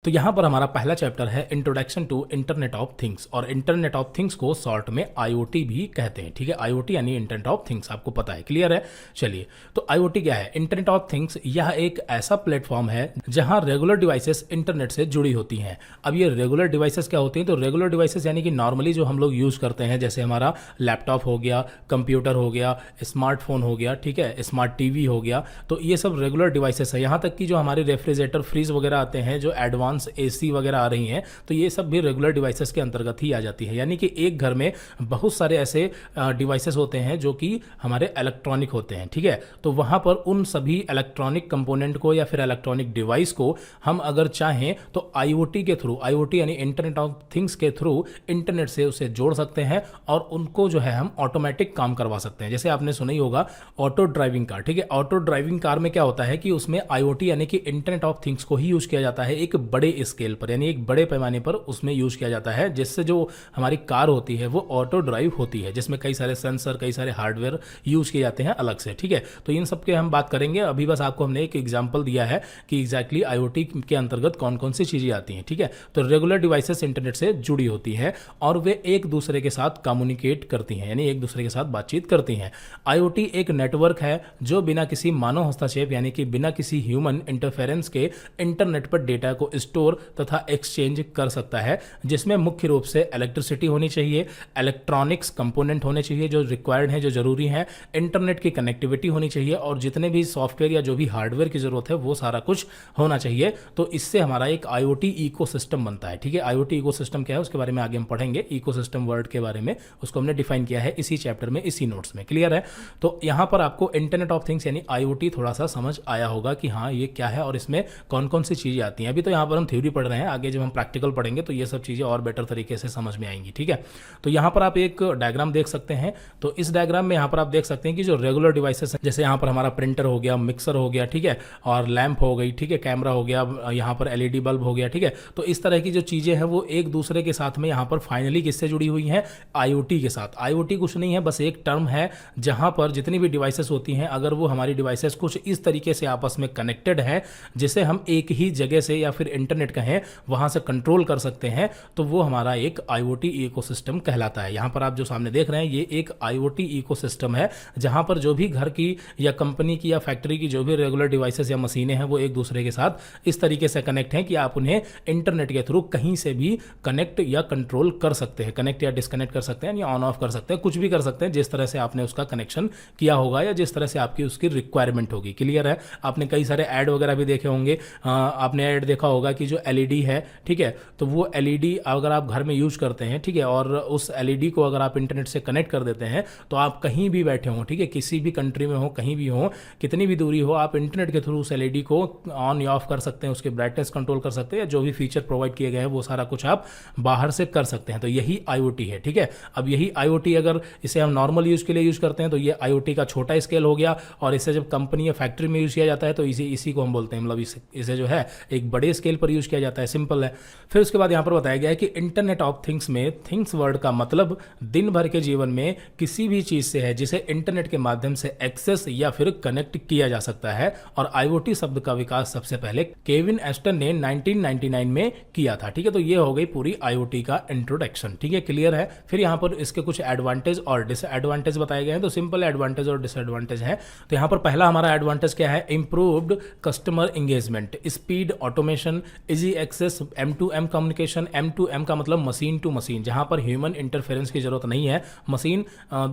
तो यहाँ पर हमारा पहला चैप्टर है introduction to internet of things, और इंटरनेट ऑफ थिंग्स को शॉर्ट में आईओटी भी कहते हैं। ठीक है, आईओटी यानी इंटरनेट ऑफ थिंग्स, आपको पता है, क्लियर है। चलिए, तो आईओटी क्या है? इंटरनेट ऑफ थिंग्स यह एक ऐसा प्लेटफॉर्म है जहाँ रेगुलर डिवाइसेस इंटरनेट से जुड़ी होती हैं। अब ये रेगुलर डिवाइसेस क्या होती हैं? तो रेगुलर डिवाइसेस यानी कि नॉर्मली जो हम लोग यूज़ करते हैं, जैसे हमारा लैपटॉप हो गया, कंप्यूटर हो गया, स्मार्टफोन हो गया, ठीक है, स्मार्ट टीवी हो गया, तो ये सब रेगुलर डिवाइसेस है। यहाँ तक कि जो हमारे रेफ्रिजरेटर, फ्रीज वगैरह आते हैं, जो एडवांस एसी वगैरह आ रही हैं, तो ये सब भी रेगुलर डिवाइसेस के अंतर्गत ही आ जाती है। यानी कि एक घर में बहुत सारे ऐसे डिवाइसेस होते हैं जो कि हमारे इलेक्ट्रॉनिक होते हैं। ठीक है, तो वहां पर उन सभी इलेक्ट्रॉनिक कंपोनेंट को या फिर इलेक्ट्रॉनिक डिवाइस को हम अगर चाहें तो आईओटी के थ्रू, आईओटी यानी इंटरनेट ऑफ थिंग्स के थ्रू इंटरनेट से उसे जोड़ सकते हैं और उनको जो है हम ऑटोमेटिक काम करवा सकते हैं। जैसे आपने सुना ही होगा ऑटो ड्राइविंग कार। ठीक है, ऑटो ड्राइविंग कार में क्या होता है कि उसमें आईओटी यानी कि इंटरनेट ऑफ थिंग्स को ही यूज किया जाता है, एक बड़े स्केल पर, यानी एक बड़े पैमाने पर उसमें यूज किया जाता है, जिससे जो हमारी कार होती है वो ऑटो ड्राइव होती है, जिसमें कई सारे सेंसर, कई सारे हार्डवेयर यूज किए जाते हैं अलग से। ठीक है, तो इन सब के हम बात करेंगे। अभी बस आपको हमने एक एग्जांपल दिया है कि एग्जैक्टली आईओटी के अंतर्गत कौन कौन सी चीजें आती हैं। ठीक है, तो रेगुलर डिवाइसेस इंटरनेट से जुड़ी होती हैं और वे एक दूसरे के साथ कम्युनिकेट करती हैं, यानी एक दूसरे के साथ बातचीत करती हैं। आईओटी एक नेटवर्क है जो बिना किसी मानव हस्तक्षेप यानी कि बिना किसी ह्यूमन इंटरफेरेंस के इंटरनेट पर डेटा को स्टोर तथा एक्सचेंज कर सकता है, जिसमें मुख्य रूप से इलेक्ट्रिसिटी होनी चाहिए, इलेक्ट्रॉनिक्स कंपोनेंट होने चाहिए जो रिक्वायर्ड हैं, जो जरूरी हैं, इंटरनेट की कनेक्टिविटी होनी चाहिए और जितने भी सॉफ्टवेयर या जो भी हार्डवेयर की जरूरत है वो सारा कुछ होना चाहिए। तो इससे हमारा एक आईओटी इकोसिस्टम बनता है। ठीक है, आईओटी इकोसिस्टम क्या है उसके बारे में आगे हम पढ़ेंगे, इकोसिस्टम वर्ड के बारे में, उसको हमने डिफाइन किया है इसी चैप्टर में, इसी नोट्स में, क्लियर है। तो यहां पर आपको इंटरनेट ऑफ थिंग्स यानी आईओटी थोड़ा सा समझ आया होगा कि हाँ ये क्या है और इसमें कौन कौन सी चीजें आती हैं। अभी तो यहां पर हम थ्योरी पढ़ रहे हैं, आगे जब हम प्रैक्टिकल पढ़ेंगे तो ये सब चीजें और बेटर तरीके से समझ में आएंगी। ठीक है, तो यहां पर आप एक डायग्राम देख सकते हैं। तो इस डायग्राम में यहां पर आप देख सकते हैं कि जो रेगुलर डिवाइसेस हैं, जैसे यहां पर हमारा प्रिंटर हो गया, मिक्सर हो गया, ठीक है, और लैंप हो गई, ठीक है, कैमरा हो गया, यहां पर एलईडी बल्ब हो गया। ठीक है, तो इस तरह की जो चीजें हैं वो एक दूसरे के साथ में यहां पर फाइनली किससे जुड़ी हुई हैं? आईओटी के साथ। आईओटी कुछ नहीं है, बस एक टर्म है जहां पर जितनी भी डिवाइसेस होती हैं, अगर वो हमारी डिवाइसेस कुछ इस तरीके से आपस में कनेक्टेड है जिसे हम एक ही जगह से या फिर इंटरनेट कहें वहां से कंट्रोल कर सकते हैं, तो वो हमारा एक आईओटी इकोसिस्टम कहलाता है। यहां पर आप जो सामने देख रहे हैं ये एक आईओटी इकोसिस्टम है, जहां पर जो भी घर की या कंपनी की या फैक्ट्री की जो भी रेगुलर डिवाइसेस या मशीनें हैं वो एक दूसरे के साथ इस तरीके से कनेक्ट हैं कि आप उन्हें इंटरनेट के थ्रू कहीं से भी कनेक्ट या कंट्रोल कर सकते हैं, कनेक्ट या डिस्कनेक्ट कर सकते हैं या ऑन ऑफ कर सकते हैं, कुछ भी कर सकते हैं जिस तरह से आपने उसका कनेक्शन किया होगा या जिस तरह से आपकी उसकी रिक्वायरमेंट होगी। क्लियर है, आपने कई सारे ऐड वगैरह भी देखे होंगे, आपने ऐड देखा होगा कि जो एलईडी है, ठीक है, तो वो एलईडी अगर आप घर में यूज करते हैं, ठीक है, और उस एलईडी को अगर आप इंटरनेट से कनेक्ट कर देते हैं तो आप कहीं भी बैठे हो, ठीक है, किसी भी कंट्री में हो, कहीं भी हो, कितनी भी दूरी हो, आप इंटरनेट के थ्रू उस एलईडी को ऑन या ऑफ कर सकते हैं, उसके ब्राइटनेस कंट्रोल कर सकते हैं, या जो भी फीचर प्रोवाइड किए गए हैं वो सारा कुछ आप बाहर से कर सकते हैं। तो यही आईओटी है। ठीक है, अब यही आईओटी अगर इसे हम नॉर्मल यूज के लिए यूज करते हैं तो ये आईओटी का छोटा स्केल हो गया, और इसे जब कंपनी या फैक्ट्री में यूज किया जाता है तो इसी को हम बोलते हैं, मतलब इसे जो है एक बड़े स्केल पर यूज किया जाता है। सिंपल है। फिर उसके बाद यहां पर बताया गया है कि इंटरनेट ऑफ थिंग्स में थिंग्स वर्ड का मतलब दिन भर के जीवन में किसी भी चीज से है जिसे इंटरनेट के माध्यम से एक्सेस या फिर कनेक्ट किया जा सकता है। और आईओटी शब्द का विकास सबसे पहले केविन एस्टन ने 1999 में किया था। ठीक है, तो ये हो गई पूरी आईओटी का इंट्रोडक्शन। ठीक है, क्लियर है। फिर यहां पर इसके कुछ एडवांटेज और डिसएडवांटेज बताए गए हैं। तो सिंपल एडवांटेज और डिसएडवांटेज है। तो यहां पर पहला हमारा एडवांटेज क्या है? Improved customer engagement, speed, automation, easy access, M2M communication. M2M का मतलब मशीन टू मशीन, जहां पर ह्यूमन इंटरफेरेंस की जरूरत नहीं है, मशीन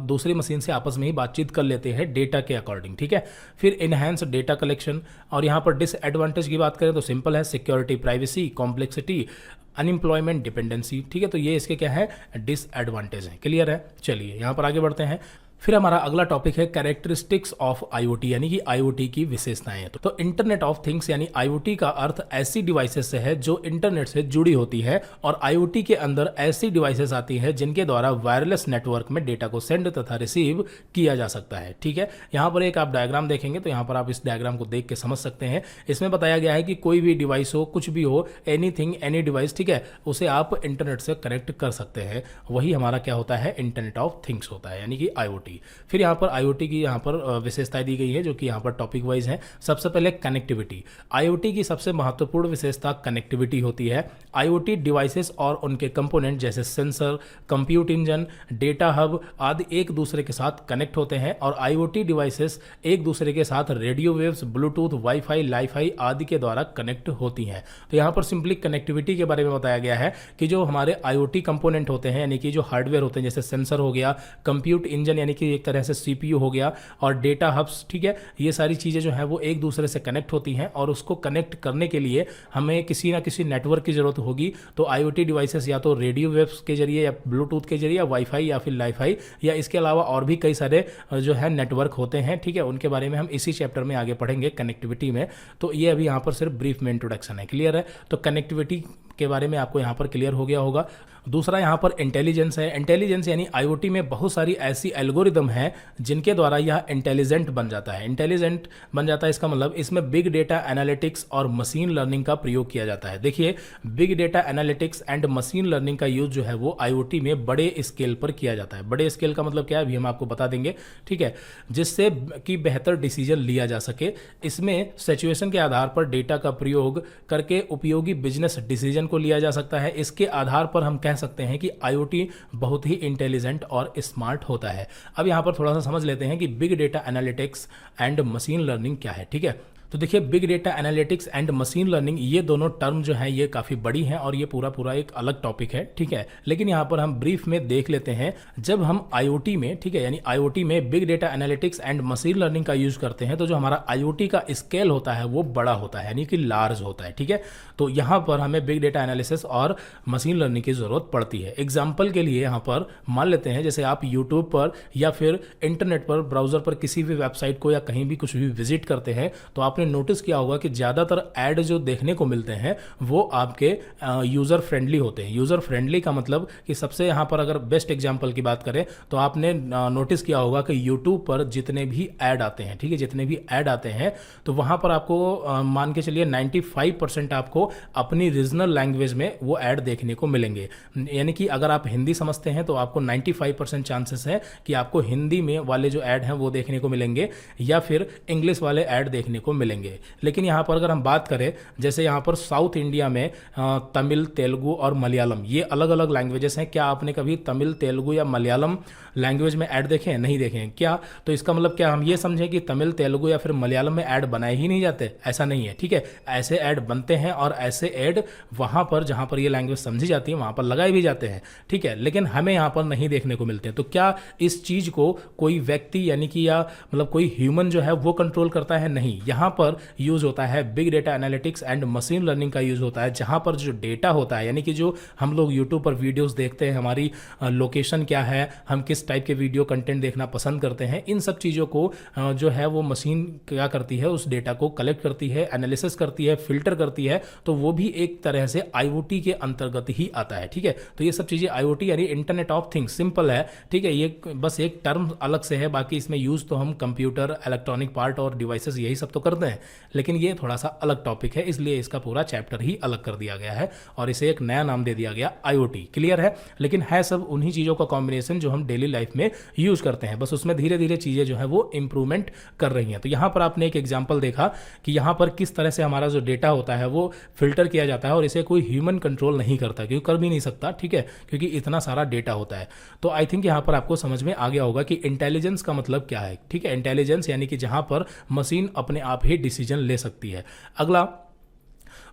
दूसरी मशीन से आपस में ही बातचीत कर लेते हैं डेटा के अकॉर्डिंग। ठीक है, फिर इनहैंस डेटा कलेक्शन। और यहां पर डिसएडवांटेज की बात करें तो सिंपल है, security, privacy, complexity, unemployment, dependency. ठीक है, तो ये इसके क्या है? डिसएडवांटेज है। क्लियर है। चलिए यहां पर आगे बढ़ते हैं। फिर हमारा अगला टॉपिक है कैरेक्टरिस्टिक्स ऑफ आईओटी, यानी कि आईओटी की विशेषताएं। तो इंटरनेट ऑफ थिंग्स यानी आईओटी का अर्थ ऐसी डिवाइसेस से है जो इंटरनेट से जुड़ी होती है, और आईओटी के अंदर ऐसी डिवाइसेस आती है जिनके द्वारा वायरलेस नेटवर्क में डेटा को सेंड तथा रिसीव किया जा सकता है। ठीक है, यहाँ पर एक आप डायग्राम देखेंगे तो यहाँ पर आप इस डायग्राम को देख के समझ सकते हैं। इसमें बताया गया है कि कोई भी डिवाइस हो, कुछ भी हो, एनीथिंग, एनी डिवाइस, ठीक है, उसे आप इंटरनेट से कनेक्ट कर सकते हैं। वही हमारा क्या होता है? इंटरनेट ऑफ थिंग्स होता है, यानी कि आईओटी। IoT। फिर यहाँ पर IoT की यहाँ पर विशेषताएं दी गई है जो कि यहाँ पर टॉपिक वाइज है। सबसे पहले कनेक्टिविटी। IoT की सबसे महत्वपूर्ण विशेषता कनेक्टिविटी होती है। IoT डिवाइसेस और उनके कंपोनेंट जैसे sensor, compute engine, data hub आदि एक दूसरे के साथ कनेक्ट होते हैं और IoT डिवाइसेस एक दूसरे के साथ radio waves, Bluetooth, wifi, Li-Fi आदि के द्वारा कनेक्ट होती हैं। तो यहाँ पर सिंपली कनेक्टिविटी के बारे में बताया गया है कि जो हमारे IoT कंपोनेंट होते हैं यानी कि जो हार्डवेयर होते हैं जैसे सेंसर हो गया, कंप्यूट इंजन यानी कि एक तरह से CPU हो गया और डेटा हब्स, ठीक है, ये सारी चीज़ें जो है वो एक दूसरे से कनेक्ट होती हैं और उसको कनेक्ट करने के लिए हमें किसी ना किसी नेटवर्क की ज़रूरत होगी। तो IoT डिवाइसेस या तो रेडियो वेव्स के जरिए या ब्लूटूथ के जरिए या वाईफाई या फिर लाईफाई या इसके अलावा और भी कई सारे जो है नेटवर्क होते हैं, ठीक है, उनके बारे में हम इसी चैप्टर में आगे पढ़ेंगे कनेक्टिविटी में। तो ये अभी यहाँ पर सिर्फ ब्रीफ में इंट्रोडक्शन है, क्लियर है। तो कनेक्टिविटी के बारे में आपको यहाँ पर क्लियर हो गया होगा। दूसरा यहाँ पर इंटेलिजेंस है। इंटेलिजेंस यानी IoT में बहुत सारी ऐसी एल्गोरिदम हैं जिनके द्वारा यह इंटेलिजेंट बन जाता है। इंटेलिजेंट बन जाता है इसका मतलब इसमें बिग डेटा एनालिटिक्स और मशीन लर्निंग का प्रयोग किया जाता है। देखिए, big data analytics and machine learning का यूज जो है वो IoT में बड़े स्केल पर किया जाता है। बड़े स्केल का मतलब क्या है अभी हम आपको बता देंगे, ठीक है, जिससे कि बेहतर डिसीजन लिया जा सके। इसमें सिचुएशन के आधार पर डेटा का प्रयोग करके उपयोगी बिजनेस डिसीजन को लिया जा सकता है। इसके आधार पर हम कह सकते हैं कि IoT बहुत ही इंटेलिजेंट और स्मार्ट होता है। अब यहां पर थोड़ा सा समझ लेते हैं कि big data analytics and machine learning क्या है, ठीक है। तो देखिए, big data analytics and machine learning ये दोनों टर्म जो हैं ये काफ़ी बड़ी हैं और ये पूरा एक अलग टॉपिक है, ठीक है। लेकिन यहाँ पर हम ब्रीफ में देख लेते हैं, जब हम IoT में, ठीक है, यानी IoT में big data analytics and machine learning का यूज करते हैं तो जो हमारा IoT का स्केल होता है वो बड़ा होता है, यानी कि लार्ज होता है, ठीक है। तो यहाँ पर हमें बिग डेटा एनालिसिस और मशीन लर्निंग की ज़रूरत पड़ती है। एग्जाम्पल के लिए यहाँ पर मान लेते हैं जैसे आप यूट्यूब पर या फिर इंटरनेट पर, ब्राउज़र पर किसी भी वेबसाइट को या कहीं भी कुछ भी विजिट करते हैं तो आपने नोटिस किया होगा कि ज़्यादातर ऐड जो देखने को मिलते हैं वो आपके यूज़र फ्रेंडली होते हैं। यूज़र फ्रेंडली का मतलब कि सबसे यहाँ पर अगर बेस्ट एग्जांपल की बात करें तो आपने नोटिस किया होगा कि यूट्यूब पर जितने भी ऐड आते हैं, ठीक है, जितने भी ऐड आते हैं तो वहाँ पर आपको मान के चलिए 95% आपको अपनी रीजनल लैंग्वेज में वो ऐड देखने को मिलेंगे। यानी कि अगर आप हिंदी समझते हैं तो आपको 95% चांसेस है कि आपको हिंदी में वाले जो ऐड हैं वो देखने को मिलेंगे या फिर इंग्लिश वाले ऐड देखने को मिलेंगे। लेकिन यहाँ पर अगर हम बात करें जैसे यहाँ पर साउथ इंडिया में तमिल, तेलुगु और मलयालम ये अलग अलग लैंग्वेजेस हैं। क्या आपने कभी तमिल, तेलुगु या मलयालम लैंग्वेज में ऐड देखे हैं? नहीं देखे हैं क्या? तो इसका मतलब क्या हम ये समझें कि तमिल, तेलुगु या फिर मलयालम में ऐड बनाए ही नहीं जाते? ऐसा नहीं है, ठीक है। ऐसे ऐड बनते हैं और ऐसे ऐड वहाँ पर जहाँ पर ये लैंग्वेज समझी जाती है वहाँ पर लगाए भी जाते हैं, ठीक है, लेकिन हमें यहाँ पर नहीं देखने को मिलते हैं। तो क्या इस चीज़ को कोई व्यक्ति यानी कि या मतलब कोई ह्यूमन जो है वो कंट्रोल करता है? नहीं। यहाँ पर यूज़ होता है big data analytics and machine learning का यूज़ होता है, जहाँ पर जो डेटा होता है यानी कि जो हम लोग यूट्यूब पर वीडियोस देखते हैं, हमारी लोकेशन क्या है, हम किस टाइप के वीडियो कंटेंट देखना पसंद करते हैं, इन सब चीज़ों को जो है वो मशीन क्या करती है, उस डेटा को कलेक्ट करती है, एनालिसिस करती है, फिल्टर करती है। तो वो भी एक तरह से IoT के अंतर्गत ही आता है, ठीक है। तो ये सब चीज़ें IoT यानी इंटरनेट ऑफ थिंग्स, सिंपल है, ठीक है। ये बस एक टर्म अलग से है, बाकी इसमें यूज़ तो हम कंप्यूटर, इलेक्ट्रॉनिक पार्ट और डिवाइसेस यही सब तो करते हैं, लेकिन ये थोड़ा सा अलग टॉपिक है, इसलिए इसका पूरा चैप्टर ही अलग कर दिया गया है और इसे एक नया नाम दे दिया गया IoT, क्लियर है। लेकिन है सब उन्हीं चीज़ों का कॉम्बिनेशन जो हम डेली लाइफ में यूज़ करते हैं, बस उसमें धीरे धीरे चीज़ें जो है वो इंप्रूवमेंट कर रही हैं। तो यहाँ पर आपने एक एग्जाम्पल देखा कि यहाँ पर किस तरह से हमारा जो डेटा होता है वो फिल्टर किया जाता है और इसे कोई ह्यूमन कंट्रोल नहीं करता, क्योंकि कर भी नहीं सकता, ठीक है, क्योंकि इतना सारा डेटा होता है। तो आई थिंक यहाँ पर आपको समझ में आ गया होगा कि इंटेलिजेंस का मतलब क्या है, ठीक है। इंटेलिजेंस यानी कि जहाँ पर मशीन अपने आप ही डिसीजन ले सकती है। अगला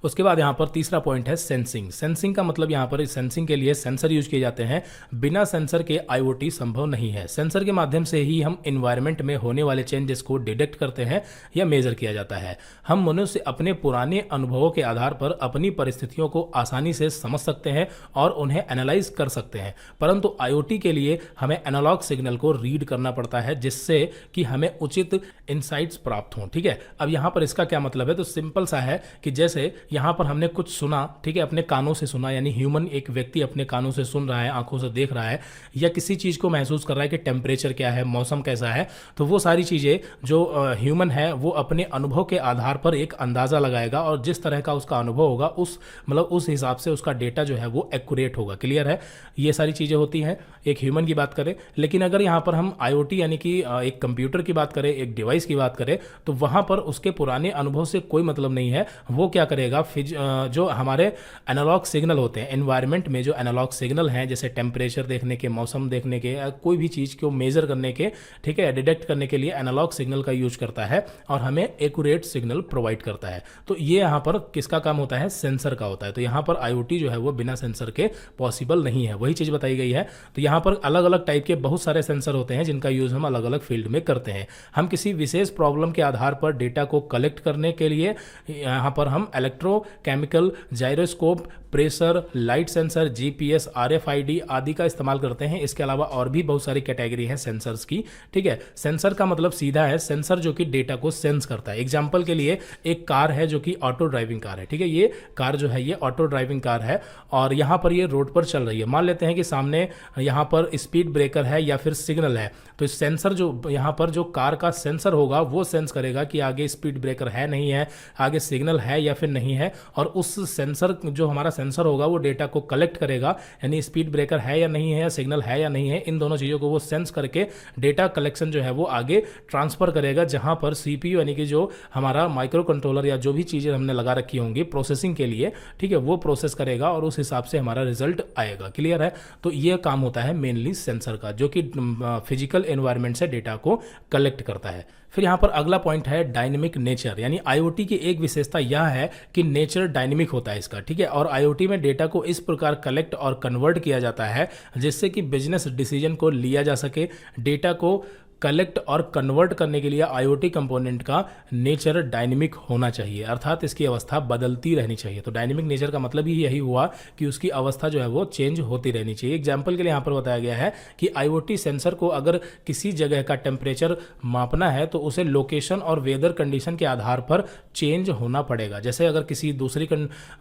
उसके बाद यहाँ पर तीसरा पॉइंट है सेंसिंग। सेंसिंग का मतलब यहाँ पर सेंसिंग के लिए सेंसर यूज किए जाते हैं। बिना सेंसर के IoT संभव नहीं है। सेंसर के माध्यम से ही हम इन्वायरमेंट में होने वाले चेंजेस को डिटेक्ट करते हैं या मेजर किया जाता है। हम मनुष्य अपने पुराने अनुभवों के आधार पर अपनी परिस्थितियों को आसानी से समझ सकते हैं और उन्हें एनालाइज कर सकते हैं, परंतु IoT के लिए हमें एनालॉग सिग्नल को रीड करना पड़ता है जिससे कि हमें उचित इंसाइट्स प्राप्त हों, ठीक है। अब यहाँ पर इसका क्या मतलब है? तो सिंपल सा है कि जैसे यहाँ पर हमने कुछ सुना, ठीक है, अपने कानों से सुना, यानी ह्यूमन एक व्यक्ति अपने कानों से सुन रहा है, आंखों से देख रहा है, या किसी चीज़ को महसूस कर रहा है कि टेम्परेचर क्या है, मौसम कैसा है, तो वो सारी चीज़ें जो ह्यूमन है वो अपने अनुभव के आधार पर एक अंदाज़ा लगाएगा और जिस तरह का उसका अनुभव होगा उस हिसाब से उसका डेटा जो है वो एक्यूरेट होगा। क्लियर है? ये सारी चीज़ें होती हैं एक ह्यूमन की बात करें। लेकिन अगर यहाँ पर हम IoT यानी कि एक कंप्यूटर की बात करें, एक डिवाइस की बात करें, तो वहाँ पर उसके पुराने अनुभव से कोई मतलब नहीं है। वो क्या करेगा, जो हमारे एनालॉग सिग्नल होते हैं, एनवायरनमेंट में जो एनालॉग सिग्नल हैं, जैसे टेम्परेचर देखने के, मौसम देखने के, कोई भी चीज़ को मेजर करने के, ठीक है, डिटेक्ट करने के लिए एनालॉग सिग्नल का यूज करता है और हमें एक्यूरेट सिग्नल प्रोवाइड करता है। तो ये यहाँ पर किसका काम होता है? सेंसर का होता है। तो यहाँ पर IoT जो है वो बिना सेंसर के पॉसिबल नहीं है, वही चीज़ बताई गई है। तो यहाँ पर अलग अलग टाइप के बहुत सारे सेंसर होते हैं जिनका यूज़ हम अलग अलग फील्ड में करते हैं। हम किसी विशेष प्रॉब्लम के आधार पर डेटा को कलेक्ट करने के लिए यहाँ पर हम electrochemical, gyroscope, pressure, light sensor, GPS, RFID आदि का इस्तेमाल करते हैं। इसके अलावा और भी बहुत सारी कैटेगरी है सेंसर्स की, ठीक है। सेंसर का मतलब सीधा है सेंसर जो कि डेटा को सेंस करता है। एग्जांपल के लिए एक कार है जो कि ऑटो ड्राइविंग कार है, ठीक है। ये कार जो है ये ऑटो ड्राइविंग कार है और यहाँ पर ये रोड पर चल रही है। मान लेते हैं कि सामने यहाँ पर स्पीड ब्रेकर है या फिर सिग्नल है, तो सेंसर जो यहाँ पर जो कार का सेंसर होगा वो सेंस करेगा कि आगे स्पीड ब्रेकर है नहीं है, आगे सिग्नल है या फिर नहीं है, और उस सेंसर जो हमारा सेंसर होगा वो डेटा को कलेक्ट करेगा, यानी स्पीड ब्रेकर है या नहीं है, या सिग्नल है या नहीं है, इन दोनों चीज़ों को वो सेंस करके डेटा कलेक्शन जो है वो आगे ट्रांसफर करेगा, जहां पर CPU यानी कि जो हमारा माइक्रो कंट्रोलर या जो भी चीज़ें हमने लगा रखी होंगी प्रोसेसिंग के लिए, ठीक है, वो प्रोसेस करेगा और उस हिसाब से हमारा रिजल्ट आएगा। क्लियर है? तो ये काम होता है मेनली सेंसर का, जो कि फिजिकल एनवायरनमेंट से डेटा को कलेक्ट करता है। फिर यहाँ पर अगला पॉइंट है डायनेमिक नेचर, यानी IoT की एक विशेषता यह है कि नेचर डायनेमिक होता है इसका, ठीक है। और IoT में डेटा को इस प्रकार कलेक्ट और कन्वर्ट किया जाता है जिससे कि बिजनेस डिसीजन को लिया जा सके। डेटा को कलेक्ट और कन्वर्ट करने के लिए IoT कंपोनेंट का नेचर डायनेमिक होना चाहिए, अर्थात इसकी अवस्था बदलती रहनी चाहिए। तो डायनेमिक नेचर का मतलब ही यही हुआ कि उसकी अवस्था जो है वो चेंज होती रहनी चाहिए। एग्जाम्पल के लिए यहाँ पर बताया गया है कि IoT सेंसर को अगर किसी जगह का टेम्परेचर मापना है तो उसे लोकेशन और वेदर कंडीशन के आधार पर चेंज होना पड़ेगा। जैसे अगर किसी दूसरी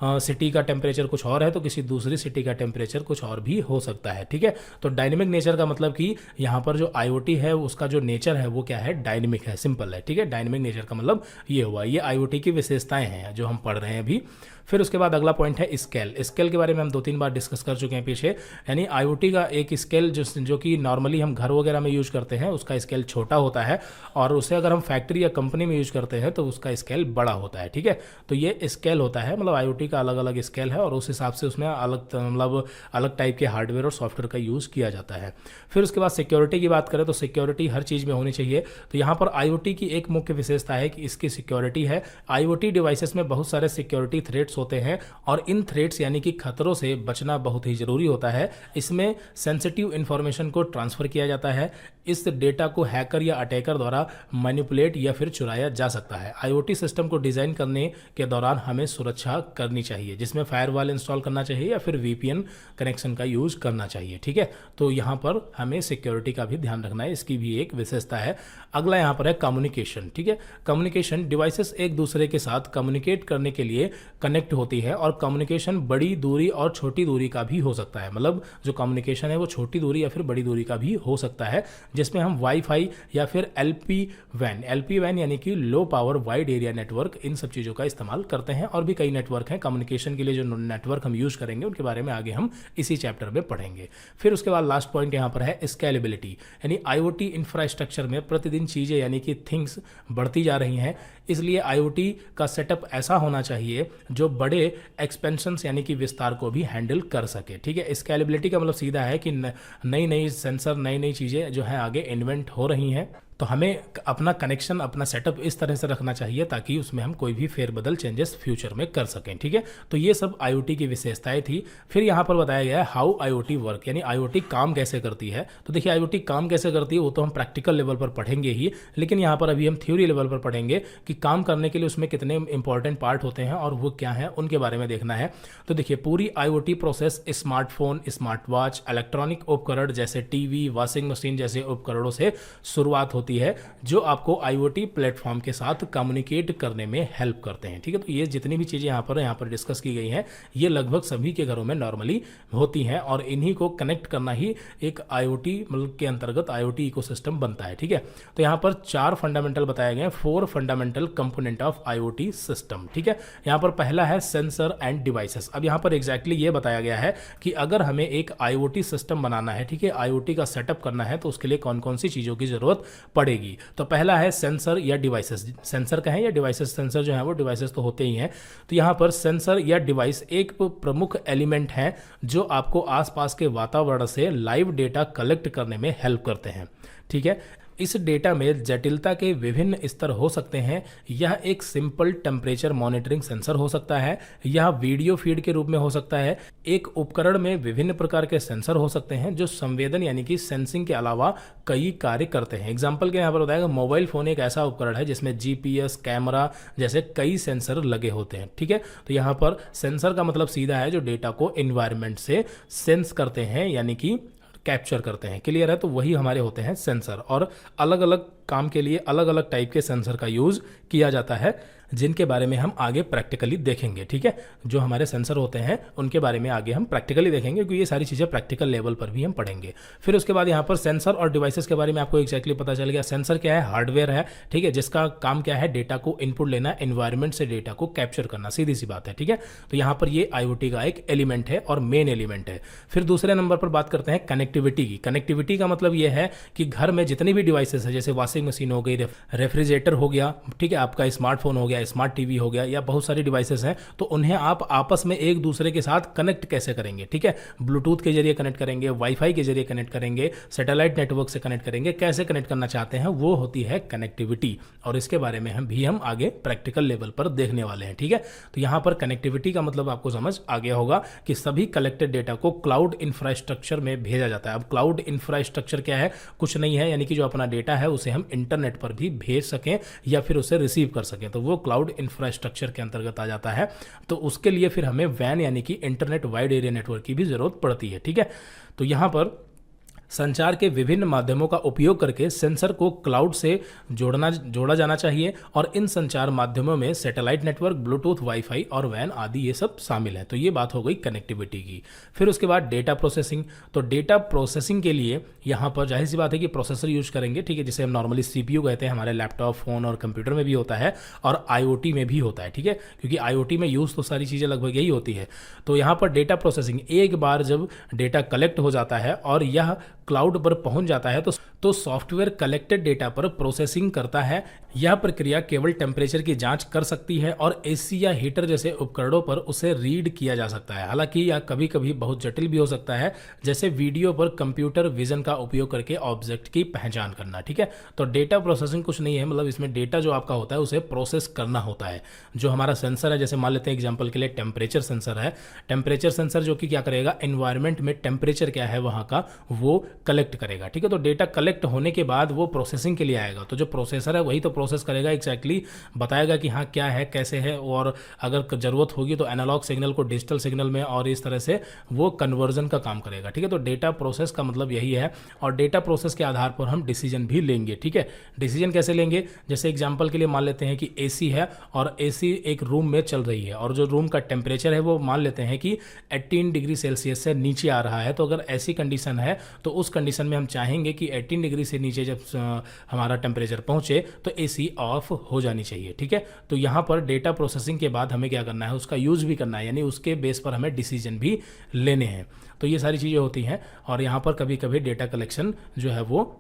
सिटी का टेम्परेचर कुछ और है तो किसी दूसरी सिटी का टेम्परेचर कुछ और भी हो सकता है, ठीक है। तो डायनेमिक नेचर का मतलब कि यहाँ पर जो IoT है उसका जो नेचर है वो क्या है? डायनेमिक है, सिंपल है, ठीक है। डायनेमिक नेचर का मतलब ये हुआ, ये IoT की विशेषताएं हैं जो हम पढ़ रहे हैं अभी। फिर उसके बाद अगला पॉइंट है स्केल। स्केल के बारे में हम 2-3 बार डिस्कस कर चुके हैं पीछे, यानी IoT का एक स्केल जो कि नॉर्मली हम घर वगैरह में यूज करते हैं उसका स्केल छोटा होता है, और उसे अगर हम फैक्ट्री या कंपनी में यूज करते हैं तो उसका स्केल बड़ा होता है, ठीक है। तो ये स्केल होता है, मतलब IoT का अलग अलग स्केल है और उस हिसाब से उसमें अलग टाइप के हार्डवेयर और सॉफ्टवेयर का यूज़ किया जाता है। फिर उसके बाद सिक्योरिटी की बात करें तो सिक्योरिटी हर चीज़ में होनी चाहिए। तो यहाँ पर IoT की एक मुख्य विशेषता है कि इसकी सिक्योरिटी है। IoT डिवाइसेस में बहुत सारे सिक्योरिटी थ्रेट्स होते हैं और इन थ्रेट्स यानी कि खतरों से बचना बहुत ही जरूरी होता है। इसमें सेंसिटिव इंफॉर्मेशन को ट्रांसफर किया जाता है। इस डेटा को हैकर या अटैकर द्वारा मैनिपुलेट या फिर चुराया जा सकता है। IoT सिस्टम को डिजाइन करने के दौरान हमें सुरक्षा करनी चाहिए, जिसमें फायरवॉल इंस्टॉल करना चाहिए या फिर VPN कनेक्शन का यूज करना चाहिए, ठीक है। तो यहाँ पर हमें सिक्योरिटी का भी ध्यान रखना है, इसकी भी एक विशेषता है। अगला यहाँ पर है कम्युनिकेशन, ठीक है। कम्युनिकेशन, डिवाइसेस एक दूसरे के साथ कम्युनिकेट करने के लिए कनेक्ट होती है और कम्युनिकेशन बड़ी दूरी और छोटी दूरी का भी हो सकता है। मतलब जो कम्युनिकेशन है वो छोटी दूरी या फिर बड़ी दूरी का भी हो सकता है, जिसमें हम वाईफाई या फिर LPWAN यानी कि low power wide area network, इन सब चीज़ों का इस्तेमाल करते हैं। और भी कई नेटवर्क हैं कम्युनिकेशन के लिए, जो नेटवर्क हम यूज करेंगे उनके बारे में आगे हम इसी चैप्टर में पढ़ेंगे। फिर उसके बाद लास्ट पॉइंट यहाँ पर है स्केलेबिलिटी, यानी IoT इंफ्रास्ट्रक्चर में प्रतिदिन चीज़ें यानी कि थिंग्स बढ़ती जा रही हैं, इसलिए IoT का सेटअप ऐसा होना चाहिए जो बड़े एक्सपेंशंस यानी कि विस्तार को भी हैंडल कर सके, ठीक है। स्केलेबिलिटी का मतलब सीधा है कि नई नई सेंसर, नई नई चीज़ें जो है आगे इन्वेंट हो रही हैं, तो हमें अपना कनेक्शन, अपना सेटअप इस तरह से रखना चाहिए ताकि उसमें हम कोई भी फेरबदल, चेंजेस फ्यूचर में कर सकें, ठीक है। तो ये सब IoT की विशेषताएं थी। फिर यहाँ पर बताया गया है हाउ IoT वर्क, यानी IoT काम कैसे करती है। तो देखिए IoT काम कैसे करती है वो तो हम प्रैक्टिकल लेवल पर पढ़ेंगे ही, लेकिन यहाँ पर अभी हम थ्योरी लेवल पर पढ़ेंगे कि काम करने के लिए उसमें कितने इंपॉर्टेंट पार्ट होते हैं और वो क्या है, उनके बारे में देखना है। तो देखिए पूरी IoT process smartphone, smart watch, electronic उपकरण जैसे TV, वॉशिंग मशीन जैसे उपकरणों से शुरुआत होती होती है जो आपको IoT प्लेटफॉर्म के साथ कम्युनिकेट करने में हेल्प करते हैं। ठीक है, तो ये जितनी भी चीज़ें यहाँ पर डिस्कस की गई हैं ये लगभग सभी के घरों में नॉर्मली होती हैं और इन्हीं को कनेक्ट करना ही एक IoT मतलब के अंतर्गत IoT इकोसिस्टम बनता है। ठीक है, तो यहाँ पर 4 फंडामेंटल बताए गए हैं, 4 fundamental component of IoT system. ठीक है, यहाँ पर पहला है सेंसर एंड डिवाइसेस। अब यहाँ पर एग्जैक्टली ये बताया गया है कि अगर हमें एक IoT सिस्टम बनाना है, ठीक है, IoT का सेटअप करना है तो उसके लिए कौन कौन सी चीज़ों की जरूरत पड़ेगी। तो पहला है सेंसर या डिवाइसेस। सेंसर कहें या डिवाइसेस, सेंसर जो है वो डिवाइसेस तो होते ही हैं। तो यहाँ पर सेंसर या डिवाइस एक प्रमुख एलिमेंट है जो आपको आसपास के वातावरण से लाइव डेटा कलेक्ट करने में हेल्प करते हैं। ठीक है, इस डेटा में जटिलता के विभिन्न स्तर हो सकते हैं। यह एक सिंपल टेम्परेचर मॉनिटरिंग सेंसर हो सकता है, यह वीडियो फीड के रूप में हो सकता है। एक उपकरण में विभिन्न प्रकार के सेंसर हो सकते हैं जो संवेदन यानी कि सेंसिंग के अलावा कई कार्य करते हैं। एग्जाम्पल के यहाँ पर बताएगा, मोबाइल फोन एक ऐसा उपकरण है जिसमें GPS, कैमरा जैसे कई सेंसर लगे होते हैं। ठीक है, तो यहाँ पर सेंसर का मतलब सीधा है जो डेटा को एनवायरनमेंट से सेंस करते हैं यानी कि कैप्चर करते हैं। क्लियर है, तो वही हमारे होते हैं सेंसर और अलग अलग काम के लिए अलग अलग टाइप के सेंसर का यूज़ किया जाता है जिनके बारे में हम आगे प्रैक्टिकली देखेंगे। ठीक है, जो हमारे सेंसर होते हैं उनके बारे में आगे हम प्रैक्टिकली देखेंगे क्योंकि ये सारी चीज़ें प्रैक्टिकल लेवल पर भी हम पढ़ेंगे। फिर उसके बाद यहाँ पर सेंसर और डिवाइसेस के बारे में आपको एक्जैक्टली पता चल गया। सेंसर क्या है? हार्डवेयर है। ठीक है, जिसका काम क्या है? डेटा को इनपुट लेना, एनवायरनमेंट से डेटा को कैप्चर करना, सीधी सी बात है। ठीक है, तो यहाँ पर ये IoT का एक एलिमेंट है और मेन एलिमेंट है। फिर दूसरे नंबर पर बात करते हैं कनेक्टिविटी की। कनेक्टिविटी का मतलब ये है कि घर में जितनी भी डिवाइसेस है, जैसे वॉशिंग मशीन हो गई, रेफ्रिजरेटर हो गया, ठीक है, आपका स्मार्टफोन हो गया, स्मार्ट टीवी हो गया, या बहुत सारी डिवाइसेस हैं, तो उन्हें आप आपस में एक दूसरे के साथ कनेक्ट कैसे करेंगे? ठीक है, ब्लूटूथ के जरिए कनेक्ट करेंगे, वाईफाई के जरिए कनेक्ट करेंगे, सैटेलाइट नेटवर्क से कनेक्ट करेंगे, कैसे कनेक्ट करना चाहते हैं, वो होती है कनेक्टिविटी। और इसके बारे में हम आगे प्रैक्टिकल लेवल पर देखने वाले हैं। ठीक है, तो यहां पर कनेक्टिविटी का मतलब आपको समझ आ गया होगा कि सभी कलेक्टेड डेटा को क्लाउड इंफ्रास्ट्रक्चर में भेजा जाता है। अब क्लाउड इंफ्रास्ट्रक्चर क्या है? कुछ नहीं है, यानी कि जो अपना डेटा है उसे हम इंटरनेट पर भी भेज सकें या फिर उसे रिसीव कर सकें, तो वो क्लाउड इंफ्रास्ट्रक्चर के अंतर्गत आ जाता है। तो उसके लिए फिर हमें WAN यानी कि इंटरनेट वाइड एरिया नेटवर्क की भी जरूरत पड़ती है। ठीक है, तो यहां पर संचार के विभिन्न माध्यमों का उपयोग करके सेंसर को क्लाउड से जोड़ा जाना चाहिए और इन संचार माध्यमों में सैटेलाइट नेटवर्क, ब्लूटूथ, वाईफाई और WAN आदि ये सब शामिल है। तो ये बात हो गई कनेक्टिविटी की। फिर उसके बाद डेटा प्रोसेसिंग। तो डेटा प्रोसेसिंग के लिए यहाँ पर जाहिर सी बात है कि प्रोसेसर यूज करेंगे। ठीक है, जिसे हम नॉर्मली CPU कहते हैं, हमारे लैपटॉप, फोन और कंप्यूटर में भी होता है और IoT में भी होता है। ठीक है, क्योंकि IoT में यूज तो सारी चीज़ें लगभग यही होती है। तो यहाँ पर डेटा प्रोसेसिंग, एक बार जब डेटा कलेक्ट हो जाता है और यह क्लाउड पर पहुंच जाता है तो सॉफ्टवेयर कलेक्टेड डेटा पर प्रोसेसिंग करता है। यह प्रक्रिया केवल टेम्परेचर की जांच कर सकती है और AC या हीटर जैसे उपकरणों पर उसे रीड किया जा सकता है। हालांकि यह कभी कभी बहुत जटिल भी हो सकता है, जैसे वीडियो पर कंप्यूटर विजन का उपयोग करके ऑब्जेक्ट की पहचान करना। ठीक है, तो डेटा प्रोसेसिंग कुछ नहीं है, मतलब इसमें डेटा जो आपका होता है उसे प्रोसेस करना होता है। जो हमारा सेंसर है, जैसे मान लेते हैं एग्जाम्पल के लिए टेम्परेचर सेंसर है, टेम्परेचर सेंसर जो कि क्या करेगा? एनवायरनमेंट में टेम्परेचर क्या है वहाँ का वो कलेक्ट करेगा। ठीक है, तो डेटा कलेक्ट होने के बाद वो प्रोसेसिंग के लिए आएगा। तो जो प्रोसेसर है वही तो प्रोसेस करेगा, एक्जैक्टली बताएगा कि हाँ क्या है, कैसे है, और अगर जरूरत होगी तो एनालॉग सिग्नल को डिजिटल सिग्नल में, और इस तरह से वो कन्वर्जन का काम करेगा। ठीक है, तो डेटा प्रोसेस का मतलब यही है और डेटा प्रोसेस के आधार पर हम डिसीजन भी लेंगे। ठीक है, डिसीजन कैसे लेंगे? जैसे एग्जाम्पल के लिए मान लेते हैं कि AC है और AC एक रूम में चल रही है और जो रूम का टेम्परेचर है वो मान लेते हैं कि 18 डिग्री सेल्सियस से नीचे आ रहा है। तो अगर ऐसी कंडीशन है तो उस कंडीशन में हम चाहेंगे कि 18 डिग्री से नीचे जब हमारा टेम्परेचर पहुंचे तो AC ऑफ हो जानी चाहिए। ठीक है, तो यहाँ पर डेटा प्रोसेसिंग के बाद हमें क्या करना है? उसका यूज भी करना है, यानी उसके बेस पर हमें डिसीजन भी लेने हैं। तो ये सारी चीज़ें होती हैं और यहाँ पर कभी कभी डेटा कलेक्शन जो है वो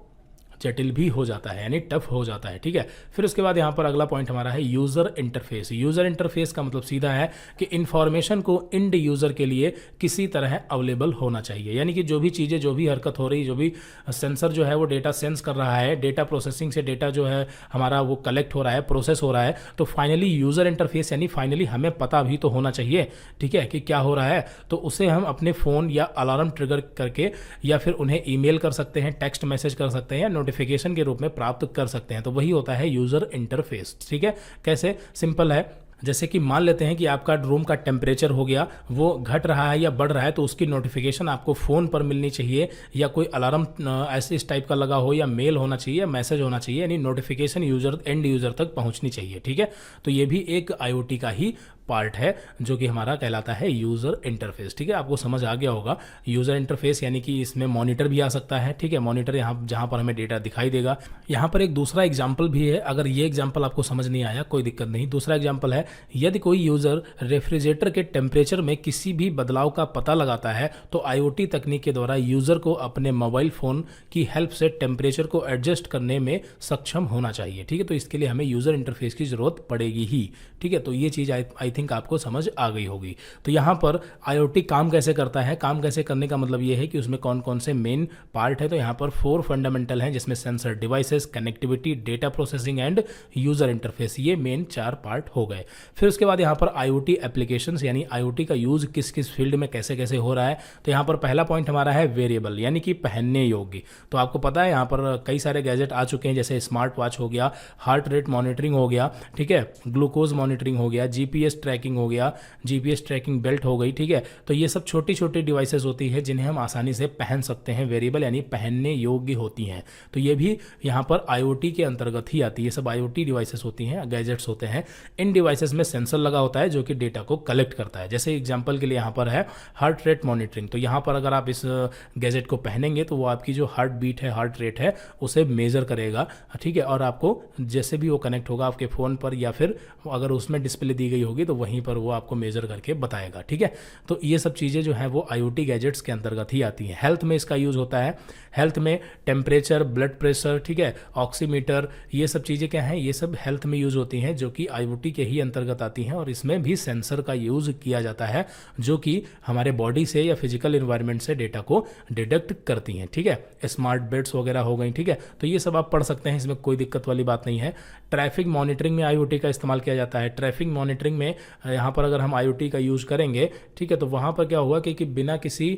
जटिल भी हो जाता है, यानी टफ हो जाता है। ठीक है, फिर उसके बाद यहाँ पर अगला पॉइंट हमारा है यूज़र इंटरफेस। यूज़र इंटरफेस का मतलब सीधा है कि इन्फॉर्मेशन को इंड यूज़र के लिए किसी तरह अवेलेबल होना चाहिए, यानी कि जो भी चीज़ें, जो भी हरकत हो रही, जो भी सेंसर जो है वो डेटा सेंस कर रहा है, डेटा प्रोसेसिंग से डेटा जो है हमारा वो कलेक्ट हो रहा है, प्रोसेस हो रहा है, तो फाइनली यूज़र इंटरफेस यानी फाइनली हमें पता भी तो होना चाहिए, ठीक है, कि क्या हो रहा है। तो उसे हम अपने फ़ोन या अलार्म ट्रिगर करके या फिर उन्हें ईमेल कर सकते हैं, टेक्स्ट मैसेज कर सकते हैं या नोटिफिकेशन के रूप में प्राप्त कर सकते हैं। तो वही होता है यूज़र इंटरफेस। ठीक है, कैसे? सिंपल है, जैसे कि मान लेते हैं कि आपका रूम का टेम्परेचर हो गया, वो घट रहा है या बढ़ रहा है, तो उसकी नोटिफिकेशन आपको फ़ोन पर मिलनी चाहिए, या कोई अलार्म ऐसे इस टाइप का लगा हो, या मेल होना चाहिए, या मैसेज होना चाहिए, यानी नोटिफिकेशन एंड यूज़र तक पहुंचनी चाहिए। ठीक है, तो ये भी एक आईओटी का ही पार्ट है जो कि हमारा कहलाता है यूज़र इंटरफेस। ठीक है, आपको समझ आ गया होगा। यूज़र इंटरफेस यानी कि इसमें मॉनिटर भी आ सकता है। ठीक है, मॉनिटर यहाँ जहाँ पर हमें डेटा दिखाई देगा। यहाँ पर एक दूसरा एग्जाम्पल भी है, अगर ये एग्जाम्पल आपको समझ नहीं आया कोई दिक्कत नहीं। दूसरा एग्जाम्पल है, यदि कोई यूज़र रेफ्रिजरेटर के टेम्परेचर में किसी भी बदलाव का पता लगाता है तो आईओटी तकनीक के द्वारा यूज़र को अपने मोबाइल फ़ोन की हेल्प से टेम्परेचर को एडजस्ट करने में सक्षम होना चाहिए। ठीक है, तो इसके लिए हमें यूज़र इंटरफेस की ज़रूरत पड़ेगी ही। ठीक है, तो ये चीज़ आई थिंक आपको समझ आ गई होगी। तो यहाँ पर आईओटी काम कैसे करता है, काम कैसे करने का मतलब ये है कि उसमें कौन कौन से मेन पार्ट है। तो यहाँ पर 4 फंडामेंटल हैं, जिसमें sensor devices, connectivity, data processing end user interface, ये मेन 4 पार्ट हो गए। फिर उसके बाद यहाँ पर आईओटी एप्लीकेशंस, यानी आईओटी का यूज़ किस किस फील्ड में कैसे कैसे हो रहा है। तो यहाँ पर पहला पॉइंट हमारा है वेरिएबल, यानी कि पहनने योग्य। तो आपको पता है यहाँ पर कई सारे गैजेट आ चुके हैं, जैसे स्मार्ट वॉच हो गया, हार्ट रेट मॉनिटरिंग हो गया, ठीक है, ग्लूकोज मॉनिटरिंग हो गया, जीपीएस ट्रैकिंग हो गया, जीपीएस ट्रैकिंग बेल्ट हो गई। ठीक है, तो ये सब छोटी छोटी डिवाइसेस होती है जिन्हें हम आसानी से पहन सकते हैं, वेरिएबल यानी पहनने योग्य होती हैं। तो ये भी यहाँ पर आईओटी के अंतर्गत ही आती है। सब आईओटी डिवाइसेस होती हैं, गैजेट्स होते हैं। इन डिवाइसेस में सेंसर लगा होता है जो कि डेटा को कलेक्ट करता है। जैसे एग्जांपल के लिए यहाँ पर है हार्ट रेट मॉनिटरिंग। तो यहाँ पर अगर आप इस गैजेट को पहनेंगे तो वो आपकी जो हार्ट बीट है, हार्ट रेट है, उसे मेजर करेगा। ठीक है, और आपको जैसे भी वो कनेक्ट होगा आपके फ़ोन पर, या फिर अगर उसमें डिस्प्ले दी गई होगी तो वहीं पर वो आपको मेजर करके बताएगा। ठीक है, तो ये सब चीज़ें जो हैं वो आईओटी गैजेट्स के अंतर्गत ही आती हैं। हेल्थ में इसका यूज़ होता है। हेल्थ में टेम्परेचर, ब्लड प्रेशर, ठीक है, ऑक्सीमीटर, ये सब चीज़ें क्या हैं, ये सब हेल्थ में यूज़ होती हैं, जो कि आईओटी के ही अंतर्गत आती हैं। और इसमें भी सेंसर का यूज़ किया जाता है जो कि हमारे बॉडी से या फिजिकल इन्वायरमेंट से डेटा को डिटेक्ट करती हैं। ठीक है, स्मार्ट बेड्स वगैरह हो गई। ठीक है, तो ये सब आप पढ़ सकते हैं, इसमें कोई दिक्कत वाली बात नहीं है। ट्रैफिक मॉनिटरिंग में आईओटी का इस्तेमाल किया जाता है। ट्रैफिक मॉनिटरिंग में यहाँ पर अगर हम आईओटी का यूज़ करेंगे, ठीक है, तो वहाँ पर क्या होगा कि बिना किसी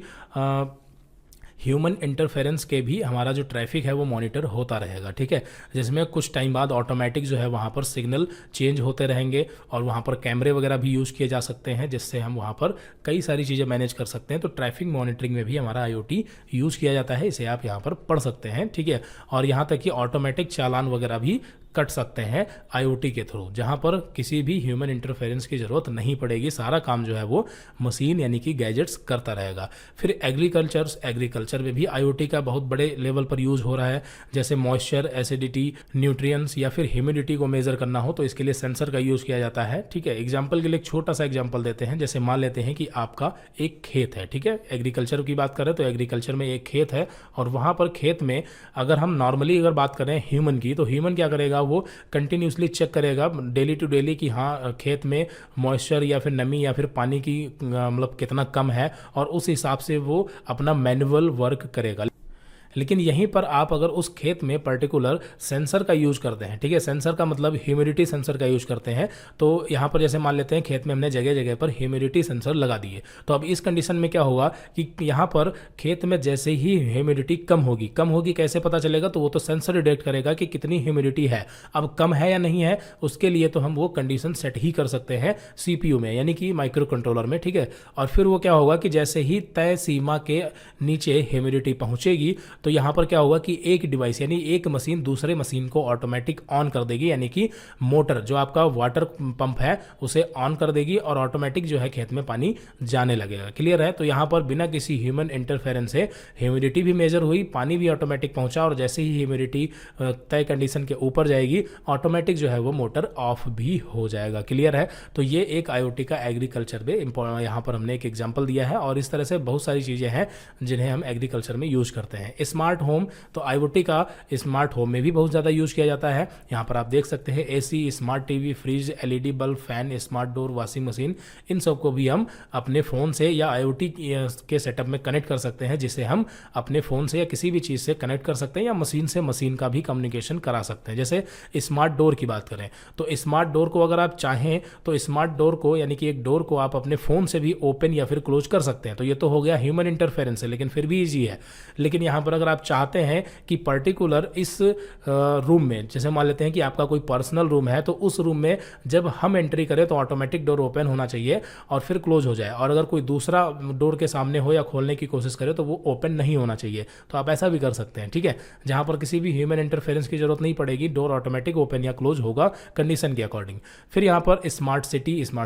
ह्यूमन इंटरफेरेंस के भी हमारा जो ट्रैफिक है वो मॉनिटर होता रहेगा। ठीक है, जिसमें कुछ टाइम बाद ऑटोमेटिक जो है वहाँ पर सिग्नल चेंज होते रहेंगे, और वहाँ पर कैमरे वगैरह भी यूज़ किए जा सकते हैं, जिससे हम वहाँ पर कई सारी चीज़ें मैनेज कर सकते हैं। तो ट्रैफिक मॉनिटरिंग में भी हमारा आईओटी यूज़ किया जाता है, इसे आप यहाँ पर पढ़ सकते हैं। ठीक है, और यहाँ तक कि ऑटोमेटिक चालान वगैरह भी कट सकते हैं आईओटी के थ्रू, जहां पर किसी भी ह्यूमन इंटरफेरेंस की ज़रूरत नहीं पड़ेगी। सारा काम जो है वो मशीन यानी कि गैजेट्स करता रहेगा। फिर एग्रीकल्चर में भी आईओटी का बहुत बड़े लेवल पर यूज़ हो रहा है। जैसे मॉइस्चर, एसिडिटी, न्यूट्रिएंट्स या फिर ह्यूमिडिटी को मेज़र करना हो तो इसके लिए सेंसर का यूज़ किया जाता है। ठीक है, एग्जाम्पल के लिए एक छोटा सा एग्जाम्पल देते हैं। जैसे मान लेते हैं कि आपका एक खेत है, ठीक है, एग्रीकल्चर की बात करें तो एग्रीकल्चर में एक खेत है, और वहाँ पर खेत में अगर हम नॉर्मली अगर बात करें ह्यूमन की, तो ह्यूमन क्या करेगा, वो कंटिन्यूसली चेक करेगा डेली टू डेली कि हाँ खेत में मॉइस्चर या फिर नमी या फिर पानी की मतलब कितना कम है, और उस हिसाब से वो अपना मैनुअल वर्क करेगा। लेकिन यहीं पर आप अगर उस खेत में पर्टिकुलर सेंसर का यूज़ करते हैं, ठीक है, सेंसर का मतलब ह्यूमिडिटी सेंसर का यूज़ करते हैं, तो यहाँ पर जैसे मान लेते हैं खेत में हमने जगह जगह पर ह्यूमिडिटी सेंसर लगा दिए, तो अब इस कंडीशन में क्या होगा कि यहाँ पर खेत में जैसे ही ह्यूमिडिटी कम होगी कैसे पता चलेगा, तो वो तो सेंसर डिटेक्ट करेगा कि कितनी ह्यूमिडिटी है, अब कम है या नहीं है। उसके लिए तो हम वो कंडीशन सेट ही कर सकते हैं CPU में, यानी कि माइक्रो कंट्रोलर में। ठीक है, और फिर वो क्या होगा कि जैसे ही तय सीमा के नीचे ह्यूमिडिटी पहुँचेगी तो यहाँ पर क्या होगा कि एक डिवाइस यानी एक मशीन दूसरे मशीन को ऑटोमेटिक ऑन कर देगी, यानी कि मोटर जो आपका वाटर पंप है उसे ऑन कर देगी, और ऑटोमेटिक जो है खेत में पानी जाने लगेगा। क्लियर है, तो यहाँ पर बिना किसी ह्यूमन इंटरफेरेंस से ह्यूमिडिटी भी मेजर हुई, पानी भी ऑटोमेटिक पहुंचा, और जैसे ही ह्यूमिडिटी तय कंडीशन के ऊपर जाएगी ऑटोमेटिक जो है वो मोटर ऑफ भी हो जाएगा। क्लियर है, तो ये एक आईओटी का एग्रीकल्चर में यहाँ पर हमने एक एग्जाम्पल दिया है, और इस तरह से बहुत सारी चीज़ें हैं जिन्हें हम एग्रीकल्चर में यूज़ करते हैं। स्मार्ट होम, तो आईओटी का स्मार्ट होम में भी बहुत ज़्यादा यूज़ किया जाता है। यहाँ पर आप देख सकते हैं AC, smart TV, fridge, LED bulb, fan, smart door, washing machine, इन सब को भी हम अपने फ़ोन से या आईओटी के सेटअप में कनेक्ट कर सकते हैं, जिसे हम अपने फ़ोन से या किसी भी चीज़ से कनेक्ट कर सकते हैं, या मशीन से मशीन का भी कम्युनिकेशन करा सकते हैं। जैसे स्मार्ट डोर की बात करें तो स्मार्ट डोर को अगर आप चाहें तो स्मार्ट डोर को यानी कि एक डोर को आप अपने फ़ोन से भी ओपन या फिर क्लोज कर सकते हैं। तो ये तो हो गया ह्यूमन इंटरफेरेंस है, लेकिन फिर भी ईजी है। लेकिन यहाँ पर अगर आप चाहते हैं कि पर्टिकुलर इस रूम में, जैसे मान लेते हैं कि आपका कोई पर्सनल रूम है, तो उस रूम में जब हम एंट्री करें तो ऑटोमेटिक डोर ओपन होना चाहिए और फिर क्लोज हो जाए, और अगर कोई दूसरा डोर के सामने हो या खोलने की कोशिश करे तो वो ओपन नहीं होना चाहिए। तो आप ऐसा भी कर सकते हैं, ठीक है, जहां पर किसी भी ह्यूमन इंटरफेरेंस की जरूरत नहीं पड़ेगी, डोर ऑटोमेटिक ओपन या क्लोज होगा कंडीशन के अकॉर्डिंग। फिर यहाँ पर स्मार्ट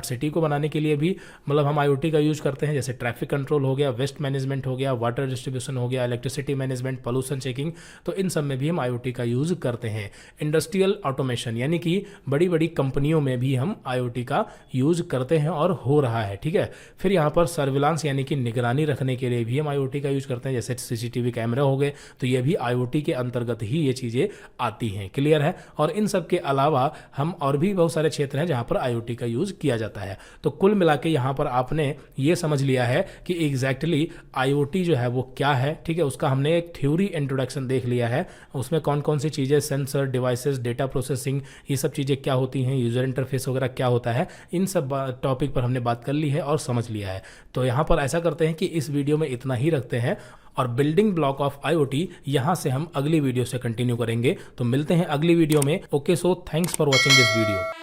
सिटी को बनाने के लिए भी मतलब हम IoT का यूज करते हैं, जैसे ट्रैफिक कंट्रोल हो गया, वेस्ट मैनेजमेंट हो गया, वाटर डिस्ट्रीब्यूशन हो गया, इलेक्ट्रिसिटी मैनेजमेंट, पोल्यूशन चेकिंग, तो इन सब में भी हम IoT का यूज करते हैं। इंडस्ट्रियल ऑटोमेशन यानी कि बड़ी बड़ी कंपनियों में भी हम IoT का यूज करते हैं और हो रहा है, ठीक है। फिर यहाँ पर सर्विलांस यानी कि निगरानी रखने के लिए भी हम IoT का यूज करते हैं, जैसे CCTV कैमरा हो गए, तो ये भी IoT के अंतर्गत ही ये चीज़ें आती हैं, क्लियर है। और इन सब के अलावा हम और भी बहुत सारे क्षेत्र हैं जहाँ पर IoT का यूज किया जाता है। तो कुल मिला के यहाँ पर आपने ये समझ लिया है कि एग्जैक्टली IoT जो है वो क्या है, ठीक है। उसका हमने एक थ्योरी इंट्रोडक्शन देख लिया है, उसमें कौन कौन सी चीज़ें, सेंसर, डिवाइसेस, डेटा प्रोसेसिंग, ये सब चीज़ें क्या होती हैं, यूजर इंटरफेस वगैरह क्या होता है, इन सब टॉपिक पर हमने बात कर ली है और समझ लिया है। तो यहाँ पर ऐसा करते हैं कि इस वीडियो में इतना ही रखते हैं, और बिल्डिंग ब्लॉक ऑफ IoT यहाँ से हम अगली वीडियो से कंटिन्यू करेंगे। तो मिलते हैं अगली वीडियो में। Okay, so thanks for watching this video.